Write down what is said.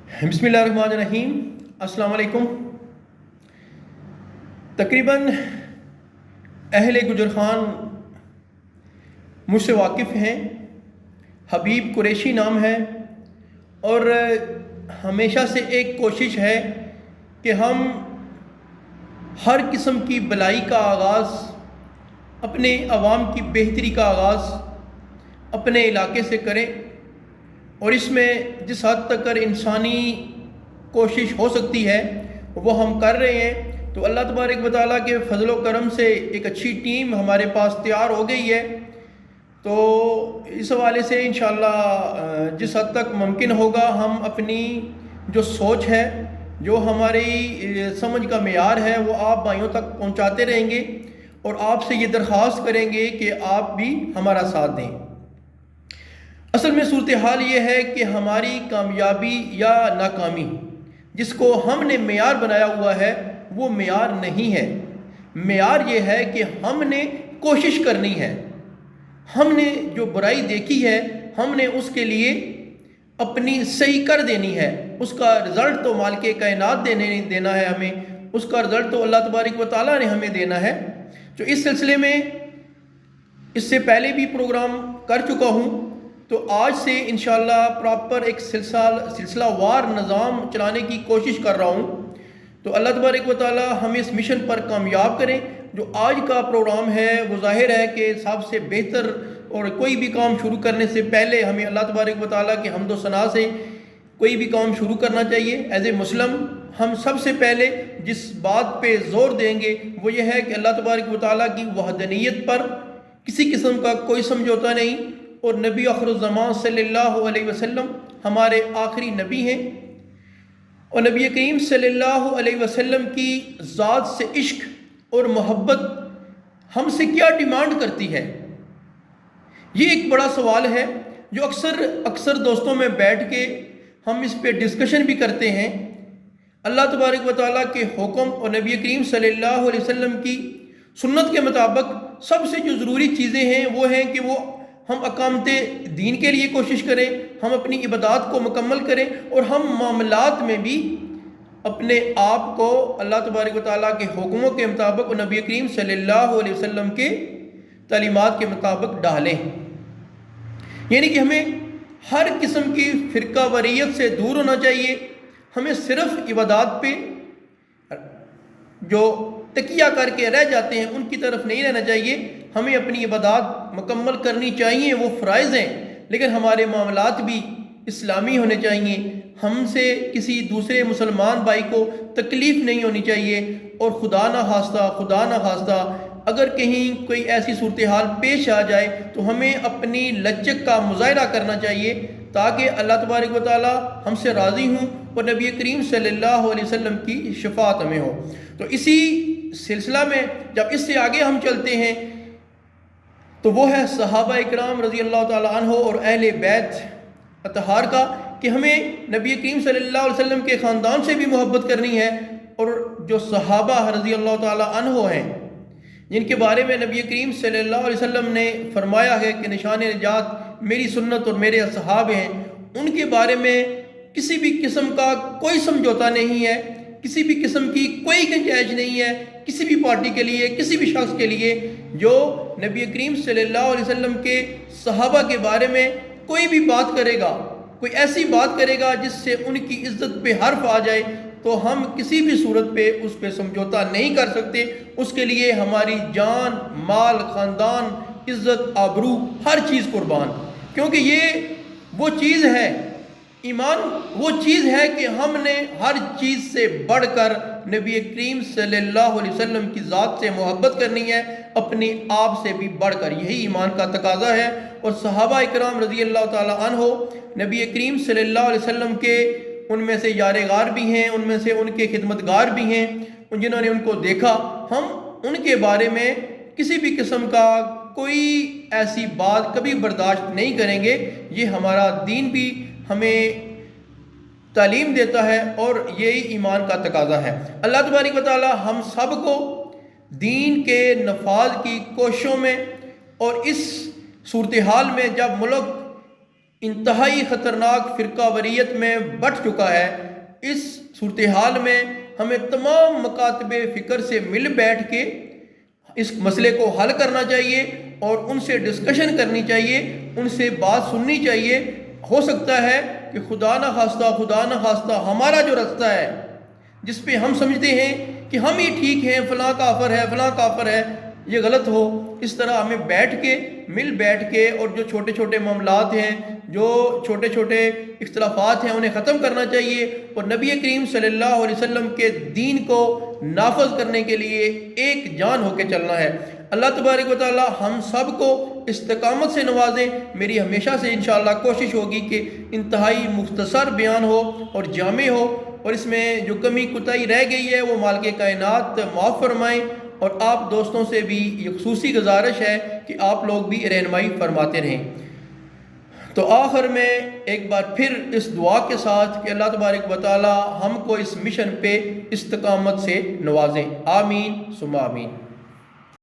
بسم اللہ الرحمن الرحیم۔ السلام علیکم۔ تقریباً اہل گجرخان مجھ سے واقف ہیں۔ حبیب قریشی نام ہے، اور ہمیشہ سے ایک کوشش ہے کہ ہم ہر قسم کی بلائی کا آغاز، اپنے عوام کی بہتری کا آغاز اپنے علاقے سے کریں، اور اس میں جس حد تک انسانی کوشش ہو سکتی ہے وہ ہم کر رہے ہیں۔ تو اللہ تبارک و تعالیٰ کے فضل و کرم سے ایک اچھی ٹیم ہمارے پاس تیار ہو گئی ہے۔ تو اس حوالے سے انشاءاللہ جس حد تک ممکن ہوگا ہم اپنی جو سوچ ہے، جو ہماری سمجھ کا معیار ہے، وہ آپ بھائیوں تک پہنچاتے رہیں گے، اور آپ سے یہ درخواست کریں گے کہ آپ بھی ہمارا ساتھ دیں۔ اصل میں صورتحال یہ ہے کہ ہماری کامیابی یا ناکامی جس کو ہم نے معیار بنایا ہوا ہے وہ معیار نہیں ہے۔ معیار یہ ہے کہ ہم نے کوشش کرنی ہے، ہم نے جو برائی دیکھی ہے ہم نے اس کے لیے اپنی صحیح کر دینی ہے۔ اس کا رزلٹ تو مالک کائنات دینا ہے ہمیں، اس کا رزلٹ تو اللہ تبارک و تعالیٰ نے ہمیں دینا ہے۔ تو اس سلسلے میں اس سے پہلے بھی پروگرام کر چکا ہوں، تو آج سے انشاءاللہ پراپر ایک سلسلہ وار نظام چلانے کی کوشش کر رہا ہوں۔ تو اللہ تبارک و تعالیٰ ہمیں اس مشن پر کامیاب کریں۔ جو آج کا پروگرام ہے وہ ظاہر ہے کہ سب سے بہتر، اور کوئی بھی کام شروع کرنے سے پہلے ہمیں اللہ تبارک و تعالیٰ کی حمد و ثنا سے کوئی بھی کام شروع کرنا چاہیے۔ ایز اے مسلم ہم سب سے پہلے جس بات پہ زور دیں گے وہ یہ ہے کہ اللہ تبارک و تعالیٰ کی وحدانیت پر کسی قسم کا کوئی سمجھوتا نہیں، اور نبی آخر الزمان صلی اللہ علیہ وسلم ہمارے آخری نبی ہیں، اور نبی کریم صلی اللہ علیہ وسلم کی ذات سے عشق اور محبت ہم سے کیا ڈیمانڈ کرتی ہے؟ یہ ایک بڑا سوال ہے جو اکثر دوستوں میں بیٹھ کے ہم اس پہ ڈسکشن بھی کرتے ہیں۔ اللہ تبارک و تعالیٰ کے حکم اور نبی کریم صلی اللہ علیہ وسلم کی سنت کے مطابق سب سے جو ضروری چیزیں ہیں وہ ہیں کہ وہ ہم اقامت دین کے لیے کوشش کریں، ہم اپنی عبادات کو مکمل کریں، اور ہم معاملات میں بھی اپنے آپ کو اللہ تبارک و تعالیٰ کے حکموں کے مطابق اور نبی کریم صلی اللہ علیہ وسلم کے تعلیمات کے مطابق ڈالیں۔ یعنی کہ ہمیں ہر قسم کی فرقہ واریت سے دور ہونا چاہیے۔ ہمیں صرف عبادات پہ جو تکیہ کر کے رہ جاتے ہیں ان کی طرف نہیں رہنا چاہیے۔ ہمیں اپنی عبادات مکمل کرنی چاہیے، وہ فرائض ہیں، لیکن ہمارے معاملات بھی اسلامی ہونے چاہیے۔ ہم سے کسی دوسرے مسلمان بھائی کو تکلیف نہیں ہونی چاہیے، اور خدا نہ خواستہ اگر کہیں کوئی ایسی صورتحال پیش آ جائے تو ہمیں اپنی لچک کا مظاہرہ کرنا چاہیے، تاکہ اللہ تبارک و تعالیٰ ہم سے راضی ہوں اور نبی کریم صلی اللہ علیہ وسلم کی شفاعت ہمیں ہو۔ تو اسی سلسلہ میں جب اس سے آگے ہم چلتے ہیں تو وہ ہے صحابہ اکرام رضی اللہ تعالیٰ عنہ اور اہل بیت اطہار کا، کہ ہمیں نبی کریم صلی اللہ علیہ وسلم کے خاندان سے بھی محبت کرنی ہے، اور جو صحابہ رضی اللہ تعالیٰ عنہ ہیں جن کے بارے میں نبی کریم صلی اللہ علیہ وسلم نے فرمایا ہے کہ نشان نجات میری سنت اور میرے اصحاب ہیں، ان کے بارے میں کسی بھی قسم کا کوئی سمجھوتا نہیں ہے، کسی بھی قسم کی کوئی گنجائش نہیں ہے کسی بھی پارٹی کے لیے، کسی بھی شخص کے لیے جو نبی کریم صلی اللہ علیہ وسلم کے صحابہ کے بارے میں کوئی بھی بات کرے گا، کوئی ایسی بات کرے گا جس سے ان کی عزت پہ حرف آ جائے، تو ہم کسی بھی صورت پہ اس پہ سمجھوتا نہیں کر سکتے۔ اس کے لیے ہماری جان، مال، خاندان، عزت، آبرو، ہر چیز قربان، کیونکہ یہ وہ چیز ہے، ایمان وہ چیز ہے کہ ہم نے ہر چیز سے بڑھ کر نبی کریم صلی اللہ علیہ وسلم کی ذات سے محبت کرنی ہے، اپنی آپ سے بھی بڑھ کر، یہی ایمان کا تقاضا ہے۔ اور صحابہ اکرام رضی اللہ تعالیٰ عنہ نبی کریم صلی اللہ علیہ وسلم کے ان میں سے یار غار بھی ہیں، ان میں سے ان کے خدمتگار بھی ہیں، جنہوں نے ان کو دیکھا۔ ہم ان کے بارے میں کسی بھی قسم کا کوئی ایسی بات کبھی برداشت نہیں کریں گے۔ یہ ہمارا دین بھی ہمیں تعلیم دیتا ہے، اور یہی ایمان کا تقاضا ہے۔ اللہ تبارک و تعالی ہم سب کو دین کے نفاذ کی کوششوں میں، اور اس صورتحال میں جب ملک انتہائی خطرناک فرقہ واریت میں بٹ چکا ہے۔ اس صورتحال میں ہمیں تمام مکاتب فکر سے مل بیٹھ کے اس مسئلے کو حل کرنا چاہیے اور ان سے ڈسکشن کرنی چاہیے، ان سے بات سننی چاہیے۔ ہو سکتا ہے کہ خدا نہ خواستہ ہمارا جو رستہ ہے جس پہ ہم سمجھتے ہیں کہ ہم ہی ٹھیک ہیں، فلاں کافر ہے، یہ غلط ہو۔ اس طرح ہمیں مل بیٹھ کے اور جو چھوٹے چھوٹے معاملات ہیں، جو چھوٹے چھوٹے اختلافات ہیں، انہیں ختم کرنا چاہیے اور نبی کریم صلی اللہ علیہ وسلم کے دین کو نافذ کرنے کے لیے ایک جان ہو کے چلنا ہے۔ اللہ تبارک و تعالی ہم سب کو استقامت سے نوازے۔ میری ہمیشہ سے انشاءاللہ کوشش ہوگی کہ انتہائی مختصر بیان ہو اور جامع ہو، اور اس میں جو کمی کوتاہی رہ گئی ہے وہ مالک کائنات معاف فرمائیں، اور آپ دوستوں سے بھی یہ خصوصی گزارش ہے کہ آپ لوگ بھی رہنمائی فرماتے رہیں۔ تو آخر میں ایک بار پھر اس دعا کے ساتھ کہ اللہ تبارک و تعالی ہم کو اس مشن پہ استقامت سے نوازیں، آمین ثم آمین۔